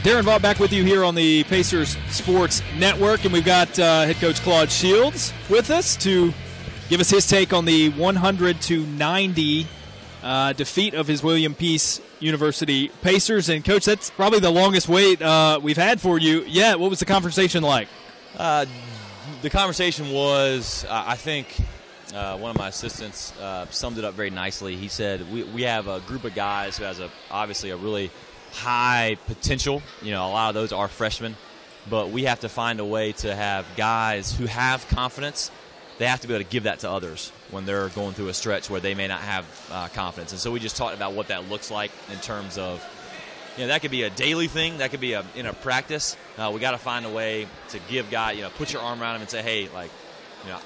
Darren Vaught back with you here on the Pacers Sports Network, and we've got head coach Claude Shields with us to give us his take on the 100-90 defeat of his William Peace University Pacers. And, Coach, that's probably the longest wait we've had for you yet. What was the conversation like? The conversation was, I think one of my assistants summed it up very nicely. He said, we have a group of guys who has obviously a really high potential. A lot of those are freshmen, but we have to find a way to have guys who have confidence. They have to be able to give that to others when they're going through a stretch where they may not have confidence. And so we just talked about what that looks like in terms of, that could be a daily thing. That could be in a practice. We got to find a way to give guys, put your arm around them and say, hey,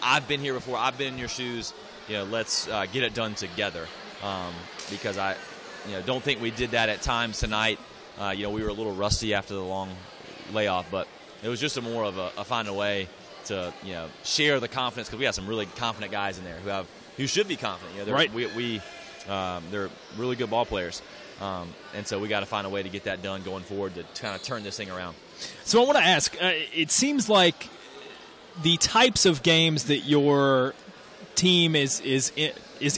I've been here before. I've been in your shoes. Let's get it done together. Because I don't think we did that at times tonight. We were a little rusty after the long layoff, but it was just more of a find a way to share the confidence, because we got some really confident guys in there who should be confident. Right. They're really good ball players, and so we got to find a way to get that done going forward to kind of turn this thing around. So I want to ask. It seems like the types of games that your team is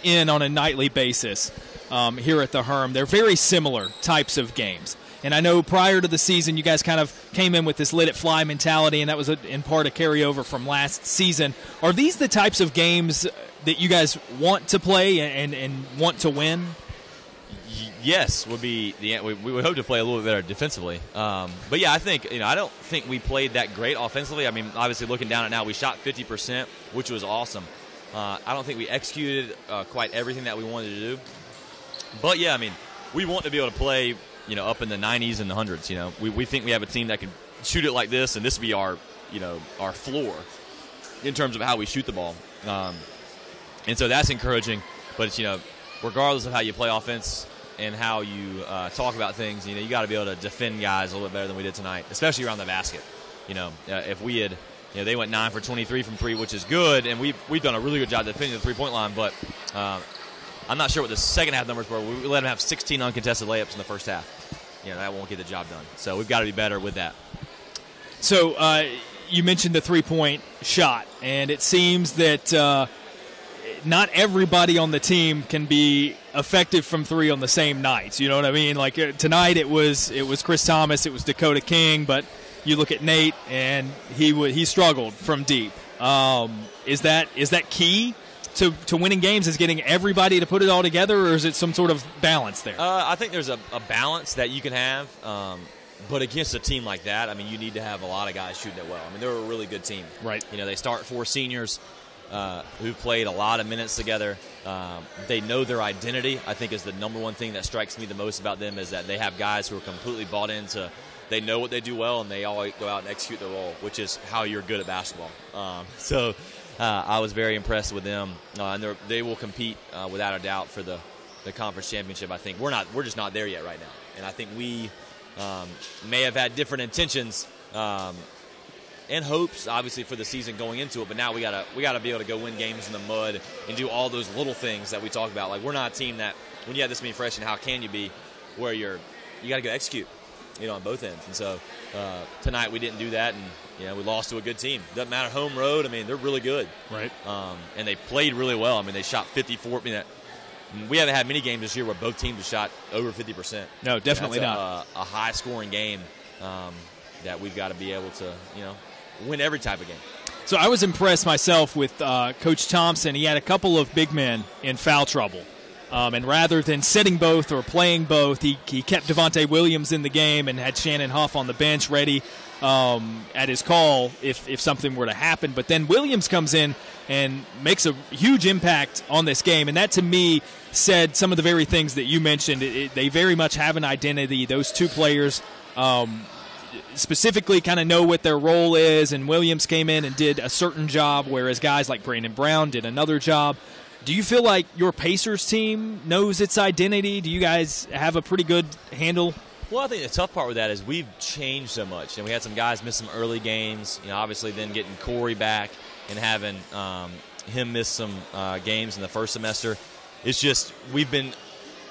in on a nightly basis. Here at the Herm, they're very similar types of games. And I know prior to the season, you guys kind of came in with this let it fly mentality, and that was in part a carryover from last season. Are these the types of games that you guys want to play and want to win? Yes, would be we would hope to play a little bit better defensively. But yeah, I think I don't think we played that great offensively. I mean, obviously looking down at now, we shot 50%, which was awesome. I don't think we executed quite everything that we wanted to do. But, yeah, I mean, we want to be able to play, up in the 90s and the 100s. We think we have a team that can shoot it like this, and this will be our floor in terms of how we shoot the ball. And so that's encouraging. But, it's, regardless of how you play offense and how you talk about things, you got to be able to defend guys a little bit better than we did tonight, especially around the basket. If we had they went 9 for 23 from three, which is good, and we've done a really good job defending the three-point line, but I'm not sure what the second half numbers were. We let them have 16 uncontested layups in the first half. That won't get the job done. So we've got to be better with that. So you mentioned the three-point shot, and it seems that not everybody on the team can be effective from three on the same nights. You know what I mean? Like tonight it was Chris Thomas, it was Dakota King, but you look at Nate, and he struggled from deep. Is that key to winning games, is getting everybody to put it all together, or is it some sort of balance there? I think there's a balance that you can have, but against a team like that, I mean, you need to have a lot of guys shooting it well. I mean, they're a really good team. Right. They start 4 seniors who've played a lot of minutes together. They know their identity. I think is the number one thing that strikes me the most about them, is that they have guys who are completely bought into. They know what they do well, and they all go out and execute their role, which is how you're good at basketball. So I was very impressed with them, and they will compete without a doubt for the conference championship. I think we're just not there yet right now, and I think we may have had different intentions and hopes, obviously, for the season going into it. But now we gotta be able to go win games in the mud and do all those little things that we talk about. Like, we're not a team that when you have this many freshmen, how can you be where you got to go execute. On both ends. And so tonight we didn't do that, and we lost to a good team. Doesn't matter home road. I mean, they're really good. Right. And they played really well. I mean, they shot 54. We haven't had many games this year where both teams have shot over 50%. No, definitely not. A high-scoring game that we've got to be able to, win every type of game. So I was impressed myself with Coach Thompson. He had a couple of big men in foul trouble. And rather than sitting both or playing both, he kept Devontae Williams in the game and had Shannon Huff on the bench ready at his call if something were to happen. But then Williams comes in and makes a huge impact on this game. And that, to me, said some of the very things that you mentioned. They very much have an identity. Those two players specifically kind of know what their role is. And Williams came in and did a certain job, whereas guys like Brandon Brown did another job. Do you feel like your Pacers team knows its identity? Do you guys have a pretty good handle? Well, I think the tough part with that is we've changed so much. And we had some guys miss some early games, obviously then getting Corey back and having him miss some games in the first semester. It's just we've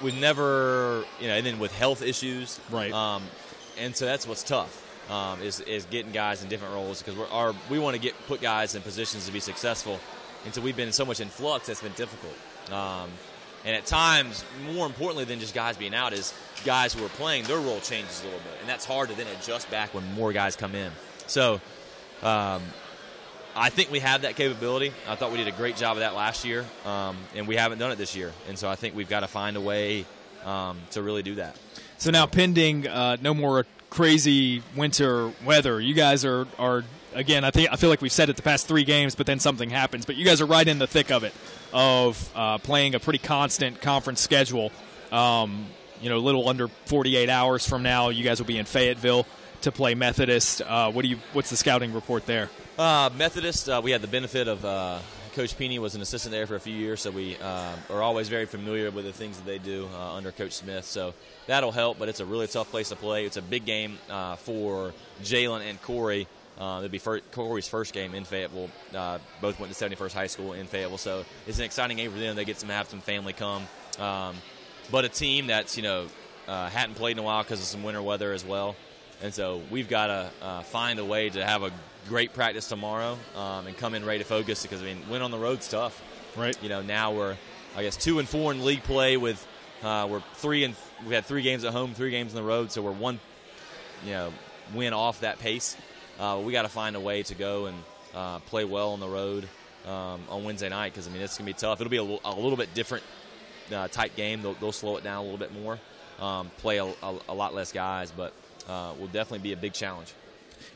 never, and then with health issues. Right. and so that's what's tough. Is getting guys in different roles, because we want to put guys in positions to be successful, and so we've been so much in flux that's been difficult. And at times, more importantly than just guys being out, is guys who are playing, their role changes a little bit, and that's hard to then adjust back when more guys come in. So I think we have that capability. I thought we did a great job of that last year, and we haven't done it this year, and so I think we've got to find a way to really do that. So now, pending no more crazy winter weather, you guys are again, I feel like we've said it the past 3 games, but then something happens. But you guys are right in the thick of it, of playing a pretty constant conference schedule. A little under 48 hours from now, you guys will be in Fayetteville to play Methodist. What's the scouting report there? Methodist, we had the benefit of Coach Peeney was an assistant there for a few years, so we are always very familiar with the things that they do under Coach Smith. So that'll help, but it's a really tough place to play. It's a big game for Jalen and Corey. It'll be Corey's first game in Fayetteville. Both went to 71st High School in Fayetteville, so it's an exciting game for them. They get to have some family come. But a team that's hadn't played in a while because of some winter weather as well. And so we've got to find a way to have a great practice tomorrow and come in ready to focus, because, win on the road's tough. Right. Now we're, 2-4 in league play with we had 3 games at home, 3 games on the road, so we're one, win off that pace. We got to find a way to go and play well on the road on Wednesday night, because, it's going to be tough. It'll be a little bit different type game. They'll slow it down a little bit more, play a lot less guys, but will definitely be a big challenge.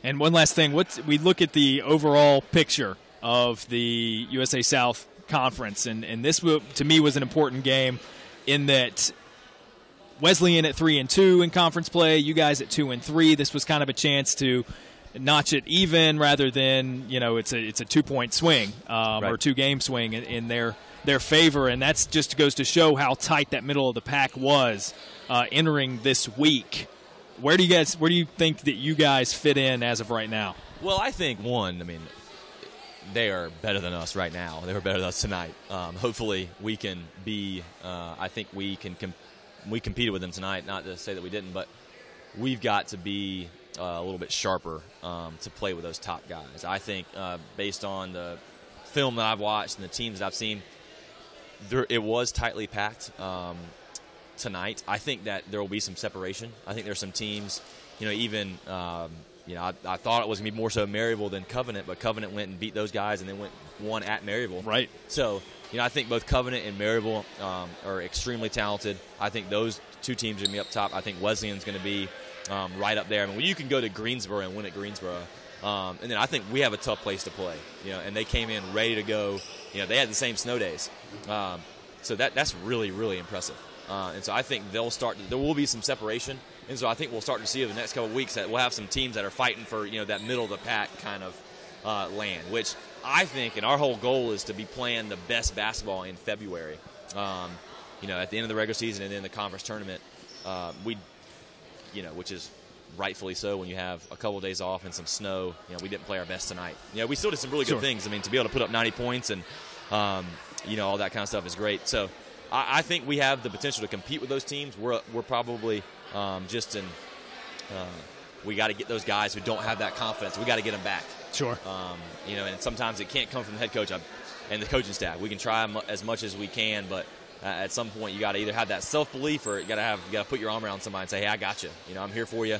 And one last thing, we look at the overall picture of the USA South Conference, and this, to me, was an important game in that Wesleyan at 3-2 in conference play, you guys at 2-3. This was kind of a chance to notch it even, rather than it's a 2-point swing right. or 2-game swing in their favor, and that's just goes to show how tight that middle of the pack was entering this week. Where do you think that you guys fit in as of right now? Well, I think they are better than us right now. They were better than us tonight. Hopefully, we can be. I think we competed with them tonight. Not to say that we didn't, but we've got to be a little bit sharper to play with those top guys. I think based on the film that I've watched and the teams that I've seen, it was tightly packed. Tonight, I think that there will be some separation. I think there's some teams, I thought it was going to be more so Maryville than Covenant, but Covenant went and beat those guys and then won at Maryville. Right. So, I think both Covenant and Maryville are extremely talented. I think those 2 teams are going to be up top. I think Wesleyan's going to be right up there. You can go to Greensboro and win at Greensboro. And then I think we have a tough place to play, and they came in ready to go. They had the same snow days. So that's really, really impressive. And so I think there will be some separation. And so I think we'll start to see over the next couple of weeks that we'll have some teams that are fighting for, that middle of the pack kind of land, which I think, and our whole goal is to be playing the best basketball in February. At the end of the regular season and then the conference tournament, which is rightfully so when you have a couple of days off and some snow. We didn't play our best tonight. We still did some really good things. To be able to put up 90 points and, all that kind of stuff is great. So I think we have the potential to compete with those teams. We're probably we got to get those guys who don't have that confidence. We got to get them back. Sure. And sometimes it can't come from the head coach and the coaching staff. We can try as much as we can, but at some point you got to either have that self-belief or you got to put your arm around somebody and say, "Hey, I got you. I'm here for you.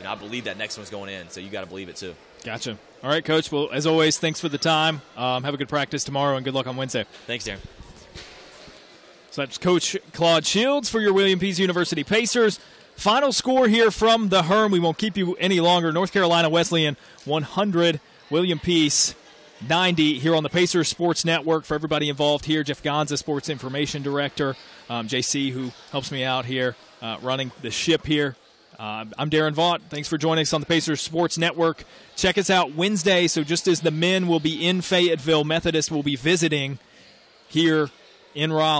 I believe that next one's going in, so you got to believe it too." Gotcha. All right, Coach. Well, as always, thanks for the time. Have a good practice tomorrow, and good luck on Wednesday. Thanks, Darren. So that's Coach Claude Shields for your William Peace University Pacers. Final score here from the Herm. We won't keep you any longer. North Carolina Wesleyan 100, William Peace 90 here on the Pacers Sports Network. For everybody involved here, Jeff Gonza, Sports Information Director, JC, who helps me out here running the ship here. I'm Darren Vaught. Thanks for joining us on the Pacers Sports Network. Check us out Wednesday. So just as the men will be in Fayetteville, Methodist will be visiting here in Raleigh.